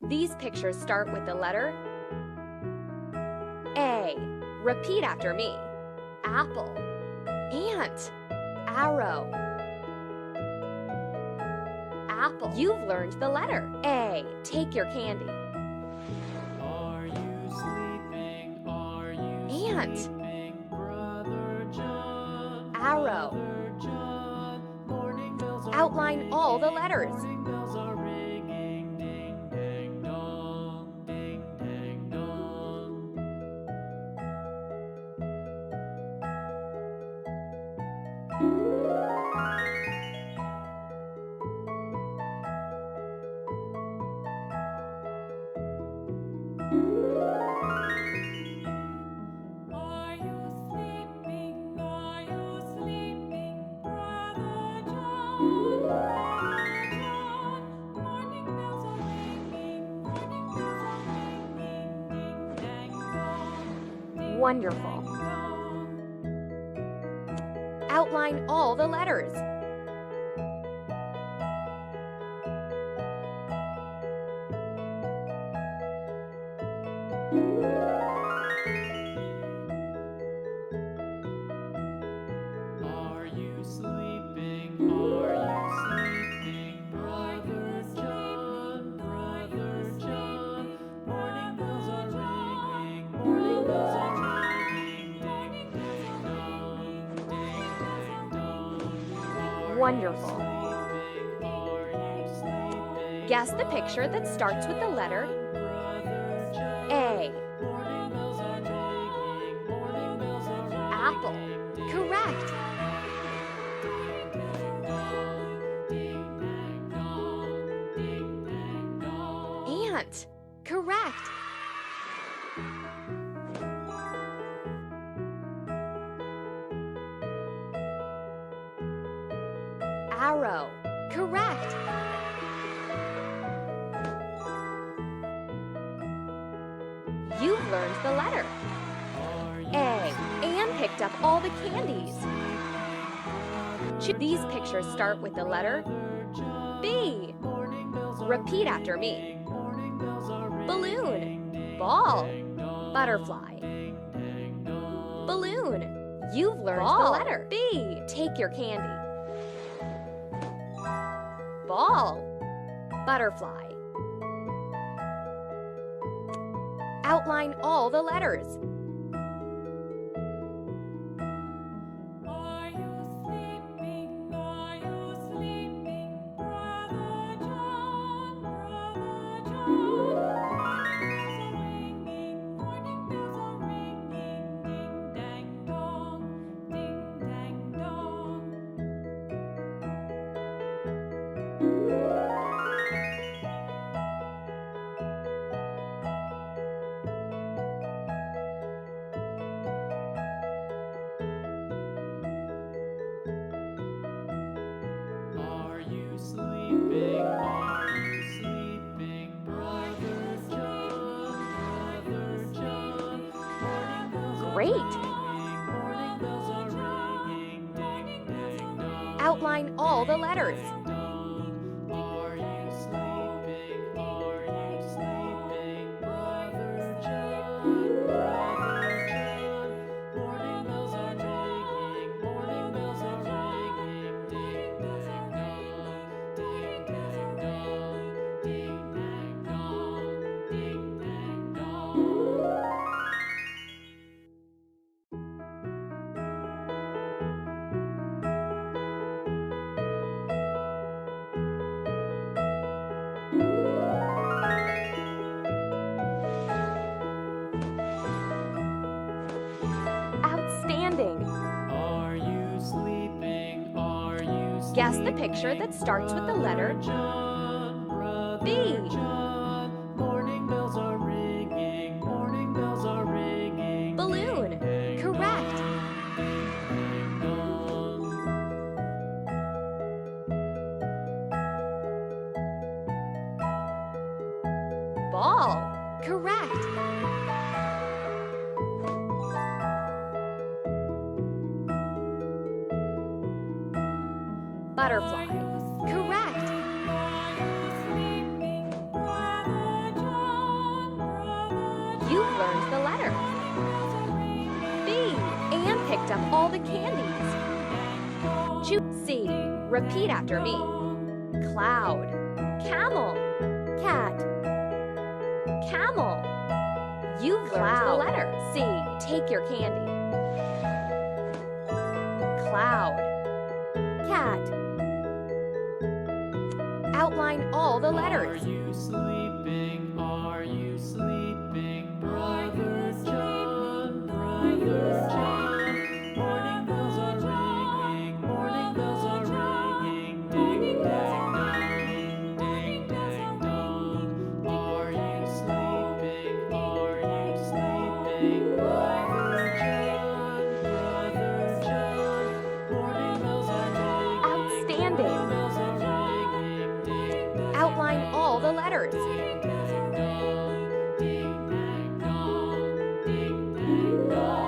These pictures start with the letter A. Repeat after me. Apple, ant, arrow, apple. You've learned the letter A. Take your candy. Are you sleeping? Are you Ant, sleeping, Brother John? arrow. Brother John, morning bells are Outline all the letters. morning bells are ringing, ding dang dong, ding dang dong. Are you sleeping? Are you sleeping, Brother John? Brother John, morning bells are ringing, morning bells are ringing, ding dang dong, ding Wonderful. dang dong. Outline all the letters. Are you sleeping? Are you sleeping, Brother John? Brother John, morning bells are ringing, morning bells are ringing, ding ding dong, ding ding dong. Wonderful. Are you sleeping? Guess the picture that starts with the letter Brother John, A. morning bells are ringing, morning bells are ringing. Apple. Correct. Ant. Correct. Arrow. Correct. You've learned the letter A. Anne picked up all the candies. These pictures start with the letter B. Repeat after me. Balloon, ball, butterfly. Balloon. You've learned the letter B. Take your candy. Ball, butterfly. Outline all the letters. Are you sleeping? Are you sleeping, Brother John? Brother John, morning bells are ringing, ding dang dong, ding dang dong. Are you sleeping? Are you sleeping, Brother John? Brother John, morning bells are Great. ringing, morning bells are ringing, ding dang dong. Outline all the letters. Are you sleeping? Are you sleeping, Brother John? Brother John, morning bells are ringing, morning bells are ringing, ding dang dong, ding dang dong, ding dang dong, ding dang dong. Outstanding. Are you sleeping? Are you sleeping? Guess the picture that starts with the letter John, Brother B. John, morning bells are ringing, morning bells are ringing. Balloon. Correct. Ding dong. Ball. Correct. Butterfly. Correct. Are you sleeping, Brother picked up all the candies. C. Repeat after me. Cloud, camel, cat, camel. You've learned the letter C. Take your candy. Cloud, cat. Outline all the letters. Are you sleeping? Are you sleeping? Brother John, Brother John. Morning bells are ringing, morning bells are ringing. Ding dang dong, ding dang dong. Are you sleeping? Are you sleeping? Brother John, Brother John. Morning bells are ringing. Outstanding. Bells are ringing. Ding dang. Outline all the letters. Ding dang dong, ding dang dong, ding dang dong.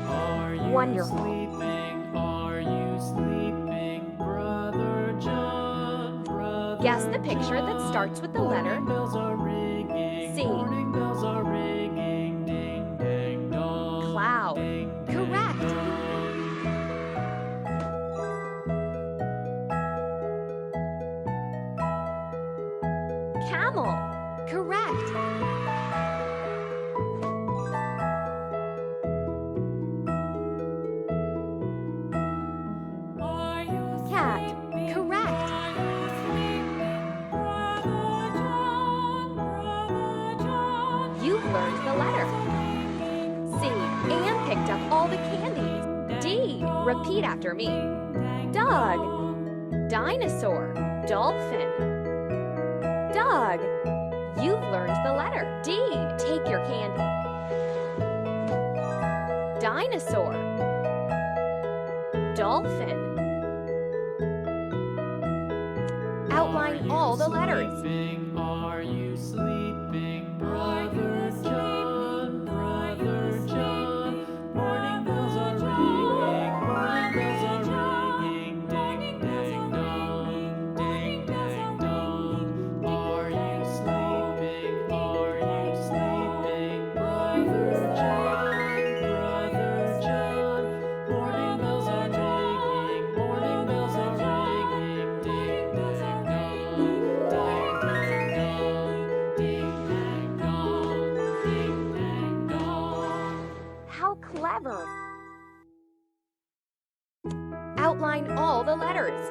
Are you Wonderful. sleeping? Are you sleeping, Brother John? Brother Guess the picture that starts with the letter Morning bells are ringing. C. Morning bells are ringing. Ding dang dong. Cloud. Ding, dang, Correct. dong. Camel. Correct. Are you Cat. sleeping? Correct. Are you sleeping, Brother John? Brother John. You've learned the letter C. And picked up all the candies. D. Repeat after me. Dog, dinosaur, dolphin. Dog. You've learned the letter D. Take your candy. Dinosaur, dolphin. Outline all the letters. Are you sleeping, Brother John? Brother John. Morning bells are ringing. Morning bells are ringing. Ding dang dong. Ding dang dong. Are you sleeping? Are you sleeping, Brother John? Brother John. Morning bells are ringing. Morning bells are ringing. Ding dang dong. Ding dang dong. Ding dang dong. Ding dang dong. How clever! Outline all the letters.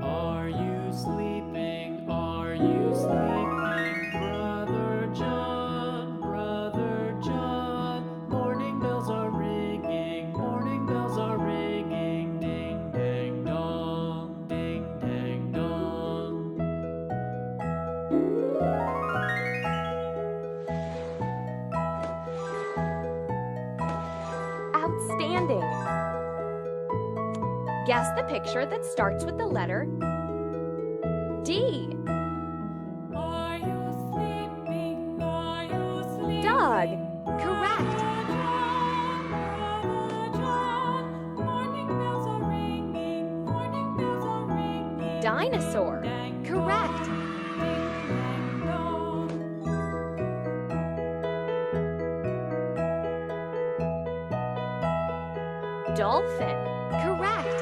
Are you sleeping? Are you sleeping, Brother John? Brother John. Morning bells are ringing. Morning bells are ringing. Ding dang dong. Ding dang dong. Outstanding! Guess the picture that starts with the letter D. Are you sleeping? Are you sleeping? Dog. Correct. Morning bells are ringing. Morning bells are ringing. Dinosaur. Correct. Dolphin. Correct.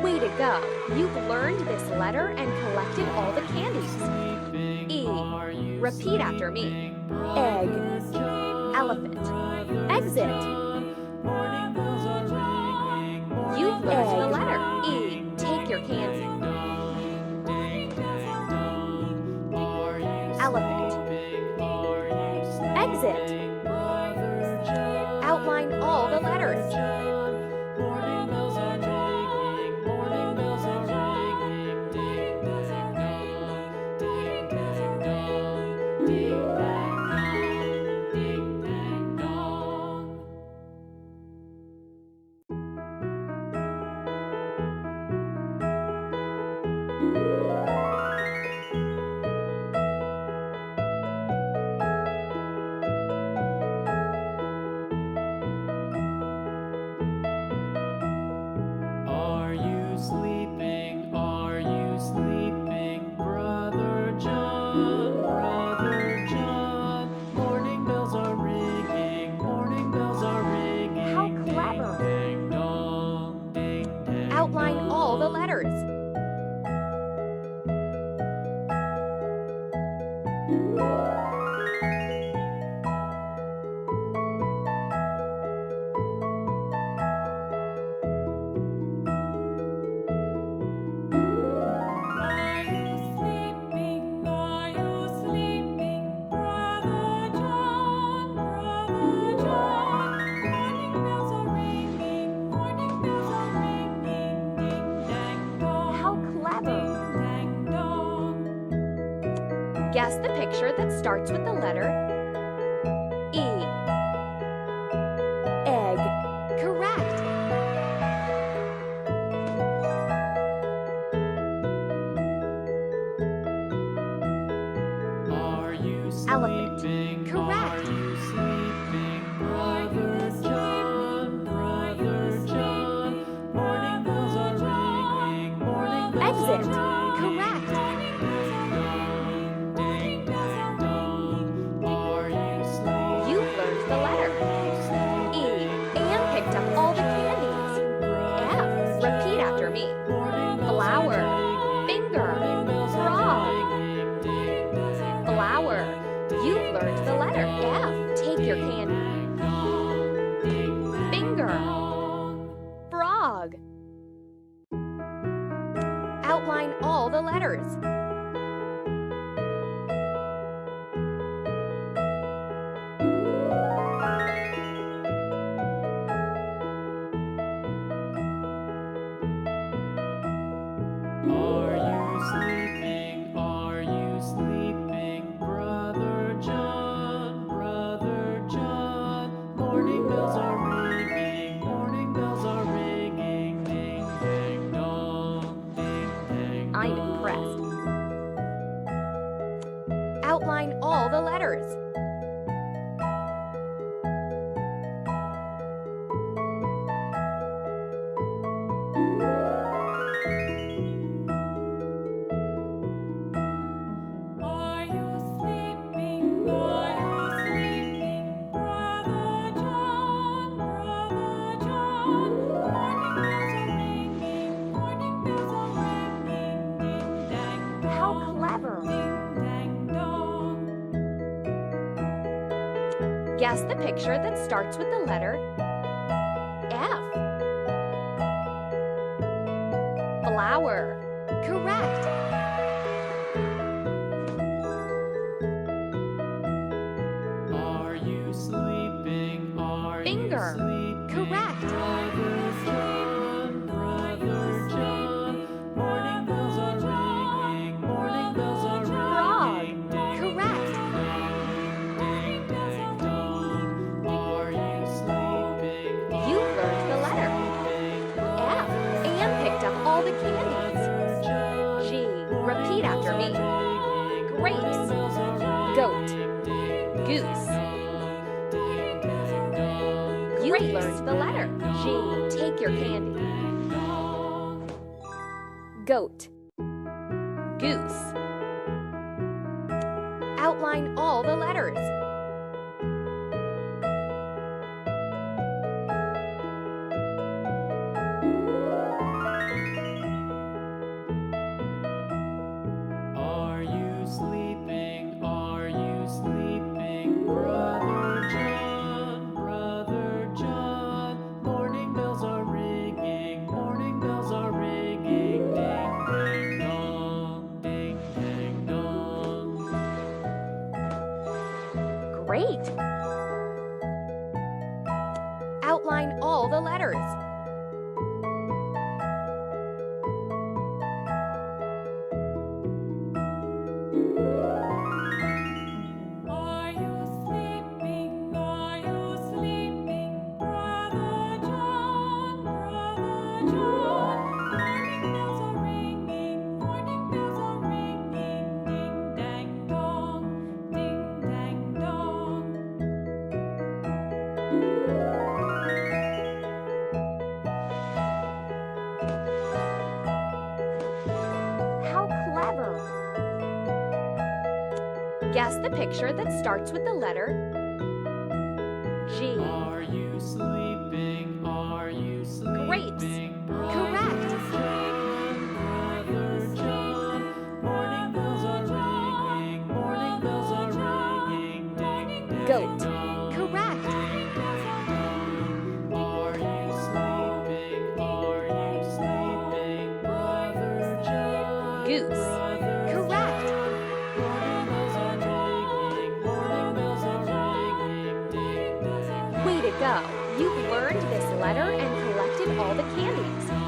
Way to go! You've learned this letter and collected all the candies. E. Repeat after me. Egg. Elephant. Exit. You've learned the letter E. Take your candy. Elephant. Exit. Outline all the letters. Outline all the letters. Are you sleeping? Are you sleeping, Brother John? Brother John. Morning bells are ringing. Morning bells are ringing. Ding dang dong. How clever! Ding dang dong. Guess the picture that starts with the letter E. Egg. Correct. Are you Elephant. sleeping? Correct. Are you sleeping, Brother John? Brother John. Morning bells are ringing. Morning bells are Exit. ringing. Correct. Ding dang dong. Are you sleeping? You learned the letter E and picked up all the candies. F. Repeat after me. Flower. Finger. Frog. Flower. You learned the letter F. Take your candy. Finger. Frog. Outline all the letters. Are you sleeping? Are you sleeping, Brother John? Brother John. Morning bells are ringing. Morning bells are ringing. Ding dang dong. Ding dang dong. I'm impressed. Outline all the letters. Are you sleeping? Are you sleeping, Brother John? Brother John. Morning bells are ringing. Morning bells are ringing. Ding dang dong. How clever! Ding dang dong. Guess the picture that starts with the letter F. Flower. Correct. Are you sleeping? Are Finger. you sleeping? Correct. Brother John, Brother John. Morning bells are ringing. Morning bells are Frog. ringing. Ding Correct. ding dang dong. Are you sleeping? You learned the letter F and picked up all the candies. G. Repeat after me. Grapes. Goat. Goose. You learned the letter G. Take your candy. Goat. Goose. Outline all the letters. Are you sleeping? Are you sleeping, Brother John? Brother John. Morning bells are ringing. Morning bells are ringing. Ding dang dong. Ding dang dong. Great! Outline all the letters. Are you sleeping? Are you sleeping, Brother John? Brother John. Morning bells are ringing. Morning bells are ringing. Ding dang dong. Ding dang dong. How clever! Guess the picture that starts with the letter G. Are you sleeping? Are you sleeping? Grapes. Brother Correct. Goose. Brother Correct. John. Morning bells are ringing, morning bells are ringing, ding ding. Way to go! You've learned this letter and collected all the candies.